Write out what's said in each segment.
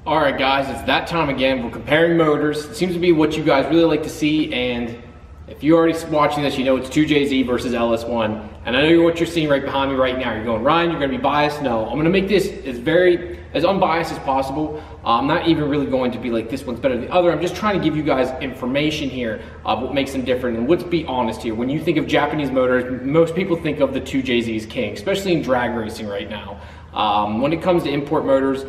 All right, guys, it's that time again. We're comparing motors. It seems to be what you guys really like to see, and if you're already watching this, you know it's 2JZ versus LS1. And I know what you're seeing right behind me right now. You're going, Ryan, you're going to be biased. No, I'm going to make this as unbiased as possible. I'm not even really going to be like this one's better than the other. I'm just trying to give you guys information here of what makes them different. And let's be honest here. When you think of Japanese motors, most people think of the 2JZ's king, especially in drag racing right now. When it comes to import motors,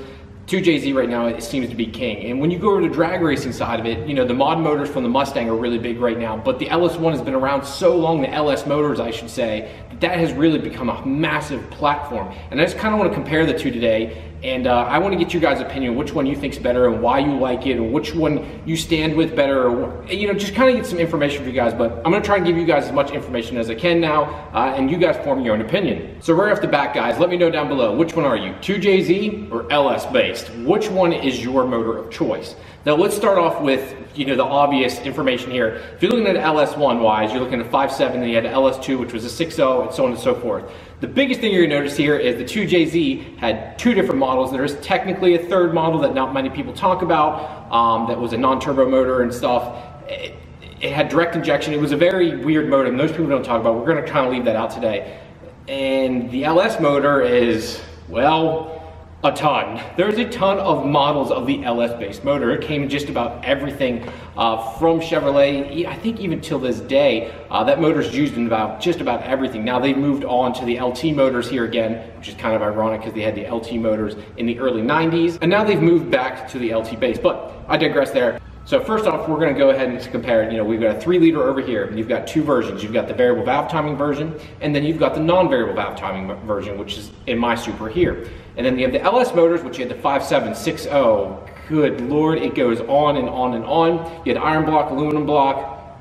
2JZ right now, it seems to be king. And when you go over to the drag racing side of it, you know, the mod motors from the Mustang are really big right now, but the LS1 has been around so long, the LS motors, I should say, that has really become a massive platform. And I just kind of want to compare the two today, and I want to get you guys' opinion, which one you think's better and why you like it, or which one you stand with better, or, you know, just kind of get some information for you guys. But I'm going to try and give you guys as much information as I can now, and you guys form your own opinion. So right off the bat, guys, let me know down below, which one are you, 2JZ or LS based? Which one is your motor of choice? Now let's start off with, you know, the obvious information here. If you're looking at LS1 wise, you're looking at 5.7, and you had the LS2, which was a 6.0, and so on and so forth. The biggest thing you're gonna notice here is the 2JZ had two different models. There is technically a third model that not many people talk about, that was a non-turbo motor and stuff. It had direct injection. It was a very weird motor, and most people don't talk about. We're gonna kind of leave that out today. And the LS motor is, well, a ton. There's a ton of models of the LS-based motor. It came in just about everything from Chevrolet. I think even till this day, that motor's used in just about everything. Now they've moved on to the LT motors here again, which is kind of ironic because they had the LT motors in the early 90s, and now they've moved back to the LT base, but I digress there. So first off, we're gonna go ahead and compare it. You know, we've got a 3-liter over here. You've got two versions. You've got the variable valve timing version, and then you've got the non-variable valve timing version, which is in my Super here. And then you have the LS motors, which you had the 5.7, 6.0. Good Lord, it goes on and on and on. You had iron block, aluminum block,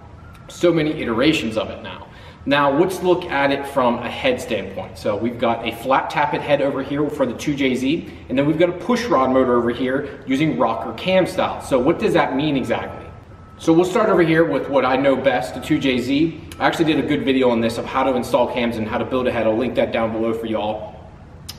so many iterations of it now. Now let's look at it from a head standpoint. So we've got a flat tappet head over here for the 2JZ, and then we've got a pushrod motor over here using rocker cam style. So what does that mean exactly? So we'll start over here with what I know best, the 2JZ. I actually did a good video on this of how to install cams and how to build a head. I'll link that down below for y'all.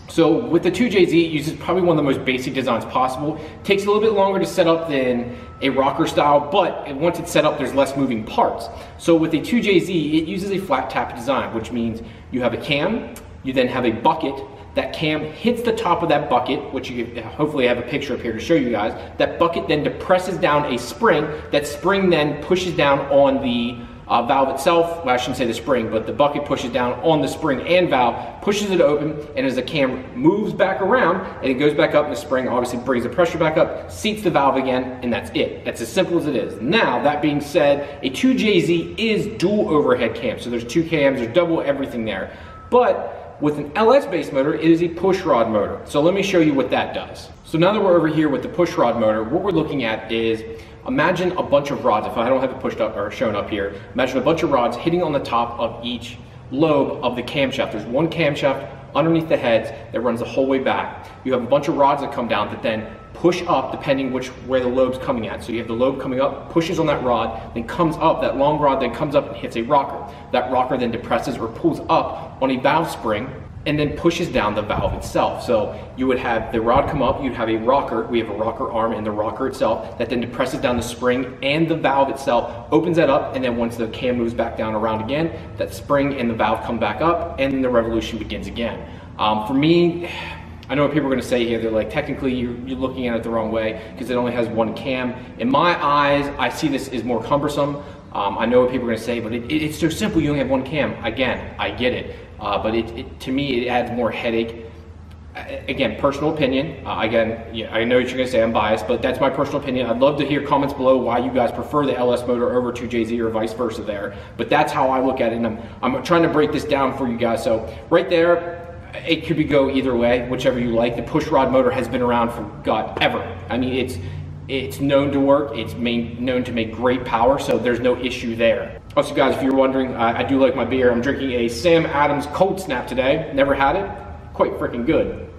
So with the 2JZ, it uses probably one of the most basic designs possible. Takes a little bit longer to set up than a rocker style, but once it's set up, there's less moving parts. So with the 2JZ, it uses a flat tap design, which means you have a cam, you then have a bucket. That cam hits the top of that bucket, which you hopefully have a picture up here to show you guys. That bucket then depresses down a spring. That spring then pushes down on the valve itself. Well, I shouldn't say the spring, but the bucket pushes down on the spring and valve, pushes it open, and as the cam moves back around and it goes back up, and the spring obviously brings the pressure back up, seats the valve again, and that's it. That's as simple as it is. Now, that being said, a 2JZ is dual overhead cam, so there's two cams, there's double everything there. But with an LS-based motor, it is a pushrod motor. So let me show you what that does. So now that we're over here with the pushrod motor, what we're looking at is, imagine a bunch of rods. If I don't have it pushed up or shown up here, imagine a bunch of rods hitting on the top of each lobe of the camshaft. There's one camshaft underneath the heads that runs the whole way back. You have a bunch of rods that come down that then push up depending where the lobe's coming at. So you have the lobe coming up, pushes on that rod, then comes up, that long rod then comes up and hits a rocker. That rocker then depresses or pulls up on a valve spring and then pushes down the valve itself. So you would have the rod come up, you'd have a rocker, we have a rocker arm in the rocker itself that then depresses down the spring and the valve itself, opens that up, and then once the cam moves back down around again, that spring and the valve come back up and the revolution begins again. For me, I know what people are gonna say here, they're like, technically you're looking at it the wrong way because it only has one cam. In my eyes, I see this as more cumbersome. I know what people are gonna say, but it's so simple, you only have one cam. Again, I get it. But to me, it adds more headache. Again, personal opinion. Again, yeah, I know what you're gonna say, I'm biased, but that's my personal opinion. I'd love to hear comments below why you guys prefer the LS motor over 2JZ or vice versa there. But that's how I look at it, and I'm trying to break this down for you guys. So right there, it could go either way, whichever you like. The pushrod motor has been around for God, ever. I mean, it's known to work, it's known to make great power, so there's no issue there. Also guys, if you're wondering, I do like my beer. I'm drinking a Sam Adams Cold Snap today. Never had it, quite freaking good.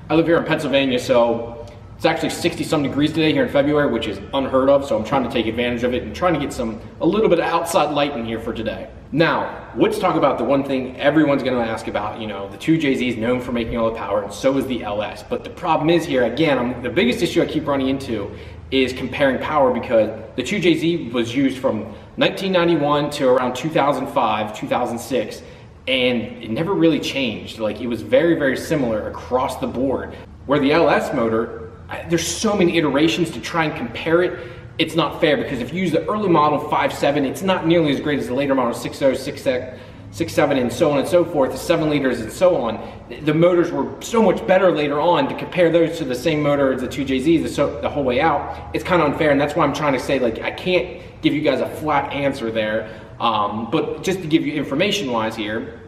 I live here in Pennsylvania, so It's actually 60-some degrees today here in February, which is unheard of, so I'm trying to take advantage of it and trying to get a little bit of outside light in here for today. Now, let's talk about the one thing everyone's going to ask about. You know, the 2JZ is known for making all the power, and so is the LS. But the problem is here, again, the biggest issue I keep running into is comparing power, because the 2JZ was used from 1991 to around 2005, 2006, and it never really changed. Like, it was very, very similar across the board. Where the LS motor, there's so many iterations to try and compare it. It's not fair, because if you use the early model 5.7, it's not nearly as great as the later model 6.0, 6.7, and so on and so forth, the 7 liters and so on. The motors were so much better later on. To compare those to the same motor as the 2JZs the whole way out, it's kind of unfair, and that's why I'm trying to say, like, I can't give you guys a flat answer there, but just to give you information-wise here,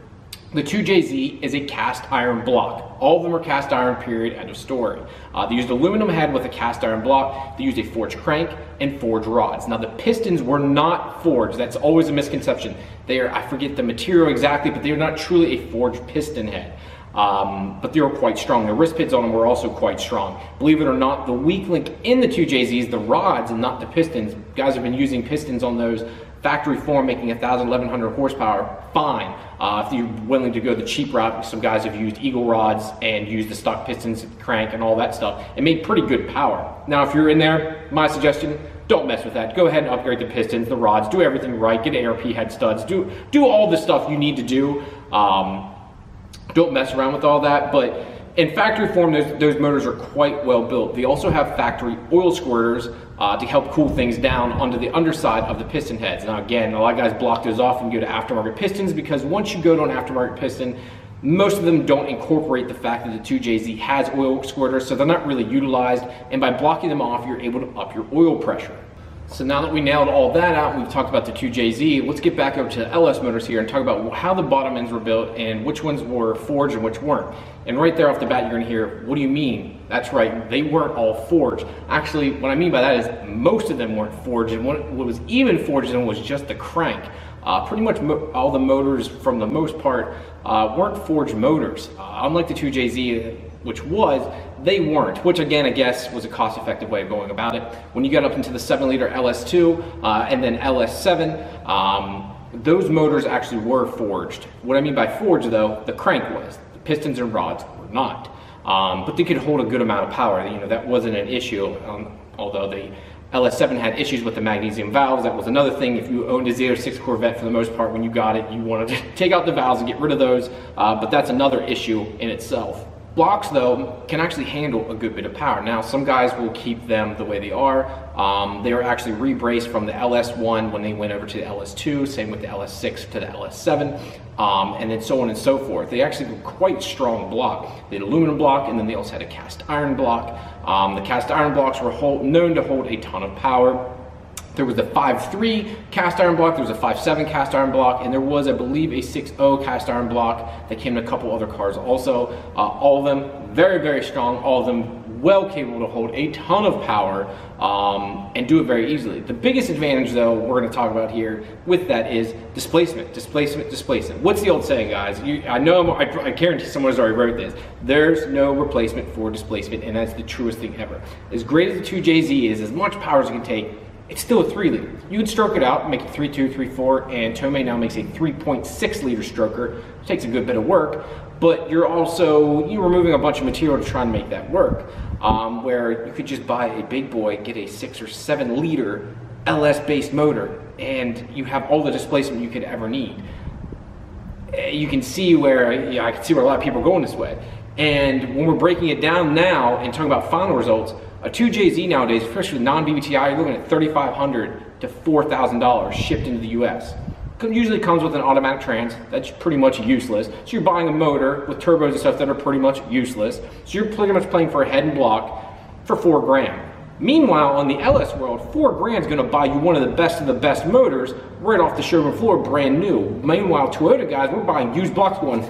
the 2JZ is a cast iron block. All of them are cast iron, period, end of story. They used aluminum head with a cast iron block. They used a forged crank and forged rods. Now, the pistons were not forged. That's always a misconception. They are, I forget the material exactly, but they are not truly a forged piston head. But they were quite strong. The wrist pits on them were also quite strong. Believe it or not, the weak link in the 2JZs, the rods and not the pistons. Guys have been using pistons on those factory form, making 1,000, 1,100 horsepower, fine. If you're willing to go the cheap route, some guys have used eagle rods and used the stock pistons, crank, and all that stuff. It made pretty good power. Now, if you're in there, my suggestion, don't mess with that. Go ahead and upgrade the pistons, the rods, do everything right, get ARP head studs, do all the stuff you need to do. Don't mess around with all that, but in factory form, those motors are quite well built. They also have factory oil squirters to help cool things down onto the underside of the piston heads. Now, again, a lot of guys block those off and go to aftermarket pistons, because once you go to an aftermarket piston, most of them don't incorporate the fact that the 2JZ has oil squirters, so they're not really utilized, and by blocking them off, you're able to up your oil pressure. So now that we nailed all that out and we've talked about the 2JZ, let's get back over to the LS motors here and talk about how the bottom ends were built and which ones were forged and which weren't. And right there off the bat, you're gonna hear, what do you mean? That's right, they weren't all forged. Actually, what I mean by that is most of them weren't forged, and what was even forged in was just the crank. Pretty much all the motors, from the most part, weren't forged motors. Unlike the 2JZ, which they weren't, which again, I guess, was a cost-effective way of going about it. When you got up into the 7-liter LS2 and then LS7, those motors actually were forged. What I mean by forged, though, the crank was. The pistons and rods were not. But they could hold a good amount of power. You know, that wasn't an issue, although the LS7 had issues with the magnesium valves. That was another thing. If you owned a 06 Corvette, for the most part, when you got it, you wanted to take out the valves and get rid of those, but that's another issue in itself. Blocks, though, can actually handle a good bit of power. Now, some guys will keep them the way they are. They are actually rebraced from the LS1 when they went over to the LS2, same with the LS6 to the LS7, and then so on and so forth. They actually were quite strong block. They had aluminum block, and then they also had a cast iron block. The cast iron blocks were known to hold a ton of power. There was a 5.3 cast iron block, there was a 5.7 cast iron block, and there was, I believe, a 6.0 cast iron block that came in a couple other cars also. All of them very, very strong, all of them well capable to hold a ton of power and do it very easily. The biggest advantage, though, we're going to talk about here with that is displacement, displacement, displacement. What's the old saying, guys? I know, I guarantee someone has already wrote this. There's no replacement for displacement, and that's the truest thing ever. As great as the 2JZ is, as much power as it can take, it's still a 3-liter. You would stroke it out, make it 3.2, 3.4, and Tomei now makes a 3.6 liter stroker. It takes a good bit of work, but you're removing a bunch of material to try and make that work. Where you could just buy a big boy, get a 6 or 7 liter LS-based motor, and you have all the displacement you could ever need. You can see where, I can see where a lot of people are going this way. And when we're breaking it down now and talking about final results, a 2JZ nowadays, especially with non-BBTI, you're looking at $3,500 to $4,000 shipped into the US. Usually comes with an automatic trans, that's pretty much useless. So you're buying a motor with turbos and stuff that are pretty much useless. So you're pretty much playing for a head and block for $4 grand. Meanwhile, on the LS world, $4 grand is gonna buy you one of the best motors right off the showroom floor, brand new. Meanwhile, Toyota guys, we're buying used blocks going,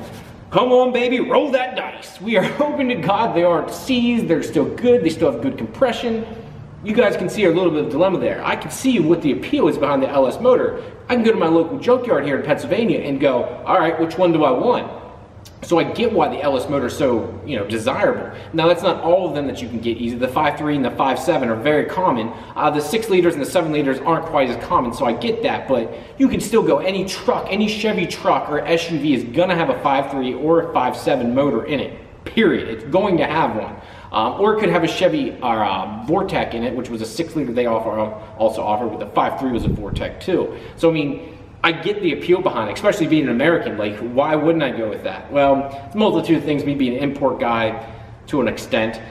come on, baby, roll that dice. We are hoping to God they aren't seized, they're still good, they still have good compression. You guys can see a little bit of dilemma there. I can see what the appeal is behind the LS motor. I can go to my local junkyard here in Pennsylvania and go, all right, which one do I want? So I get why the LS motor is so, you know, desirable. Now that's not all of them that you can get easy. The 5.3 and the 5.7 are very common. The 6 liters and the 7 liters aren't quite as common, so I get that, but you can still go. Any truck, any Chevy truck or SUV is gonna have a 5.3 or a 5.7 motor in it, period. It's going to have one. Or it could have a Chevy or a Vortec in it, which was a 6 liter they also offer, but the 5.3 was a Vortec too. So I mean, I get the appeal behind it, especially being an American. Like, why wouldn't I go with that? Well, it's a multitude of things. Me being an import guy to an extent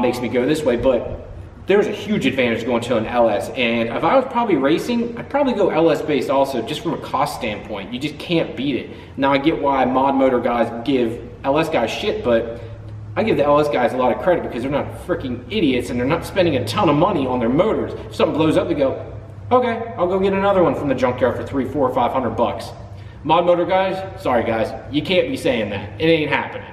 makes me go this way, but there's a huge advantage going to an LS. And if I was probably racing, I'd probably go LS based also, just from a cost standpoint. You just can't beat it. Now I get why mod motor guys give LS guys shit, but I give the LS guys a lot of credit because they're not freaking idiots and they're not spending a ton of money on their motors. If something blows up, they go, okay, I'll go get another one from the junkyard for $300, $400, $500. Mod motor guys, sorry guys, you can't be saying that. It ain't happening.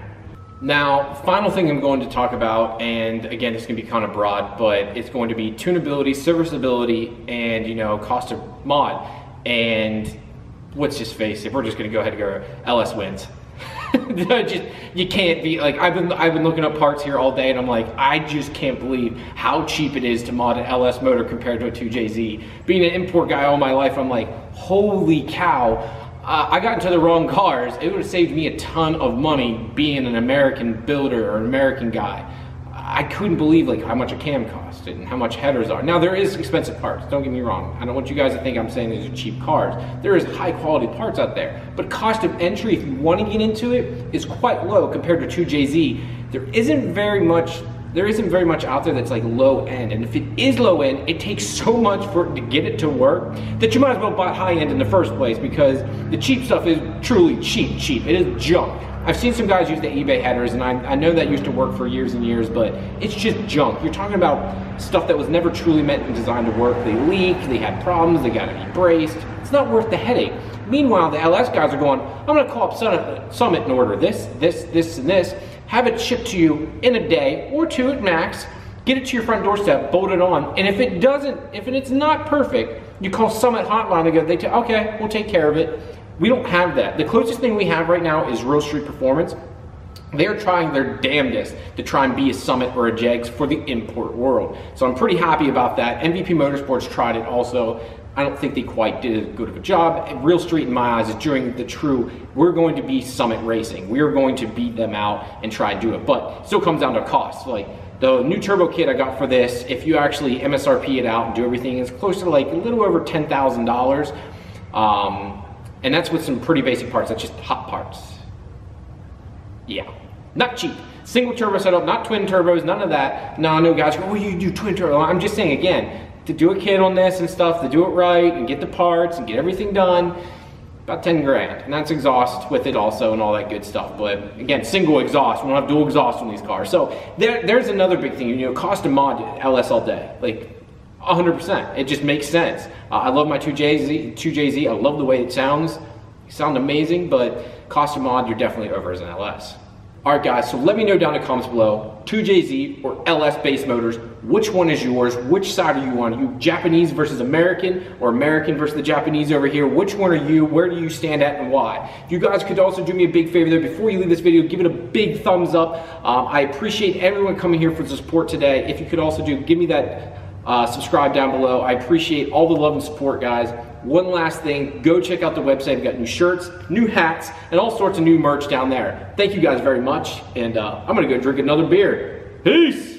Now, final thing I'm going to talk about, and again, it's going to be kind of broad, but it's going to be tunability, serviceability, and, you know, cost of mod. And let's just face it, we're just going to go ahead and go LS wins. You can't be like, I've been looking up parts here all day, and I'm like, I just can't believe how cheap it is to mod an LS motor compared to a 2JZ. Being an import guy all my life, I'm like, holy cow. I got into the wrong cars. It would have saved me a ton of money being an American builder or an American guy. I couldn't believe like how much a cam cost and how much headers are. Now there is expensive parts, don't get me wrong. I don't want you guys to think I'm saying these are cheap cars. There is high quality parts out there, but cost of entry if you want to get into it is quite low compared to 2JZ. There isn't very much out there that's like low end, and if it is low end, it takes so much for it to get it to work that you might as well buy high end in the first place, because the cheap stuff is truly cheap. It is junk. I've seen some guys use the eBay headers, and I know that used to work for years and years, but it's just junk. You're talking about stuff that was never truly meant and designed to work. They leak, they had problems, they gotta be braced. It's not worth the headache. Meanwhile, the LS guys are going, I'm gonna call up Summit and order this, and this, have it shipped to you in a day or two at max, get it to your front doorstep, bolt it on, and if it's not perfect, you call Summit hotline, they go, okay, we'll take care of it. We don't have that. The closest thing we have right now is Real Street Performance. They're trying their damnedest to try and be a Summit or a Jegs for the import world. So I'm pretty happy about that. MVP Motorsports tried it also. I don't think they quite did as good of a job. Real Street, in my eyes, is doing the true, we're going to be Summit racing. We're going to beat them out and try and do it. But it still comes down to cost. Like the new turbo kit I got for this, if you actually MSRP it out and do everything, it's close to like a little over $10,000. And that's with some pretty basic parts. That's just hot parts. Yeah, not cheap. Single turbo setup, not twin turbos, none of that. No guys go, oh, you do twin turbo. I'm just saying again, to do a kit on this and stuff, to do it right and get the parts and get everything done, about 10 grand. And that's exhaust with it also and all that good stuff. But again, single exhaust, we don't have dual exhaust on these cars. So there's another big thing, you know, cost of mod LS all day. Like 100%, it just makes sense. I love my 2JZ, I love the way it sounds. They sound amazing, but cost of mod, you're definitely over as an LS. All right guys, so let me know down in the comments below, 2JZ or LS base motors, which one is yours? Which side are you on? Are you Japanese versus American, or American versus the Japanese over here? Which one are you? Where do you stand at and why? If you guys could also do me a big favor there, before you leave this video, give it a big thumbs up. I appreciate everyone coming here for the support today. If you could also give me that subscribe down below. I appreciate all the love and support, guys. One last thing, go check out the website. We've got new shirts, new hats, and all sorts of new merch down there. Thank you guys very much, and I'm gonna go drink another beer. Peace!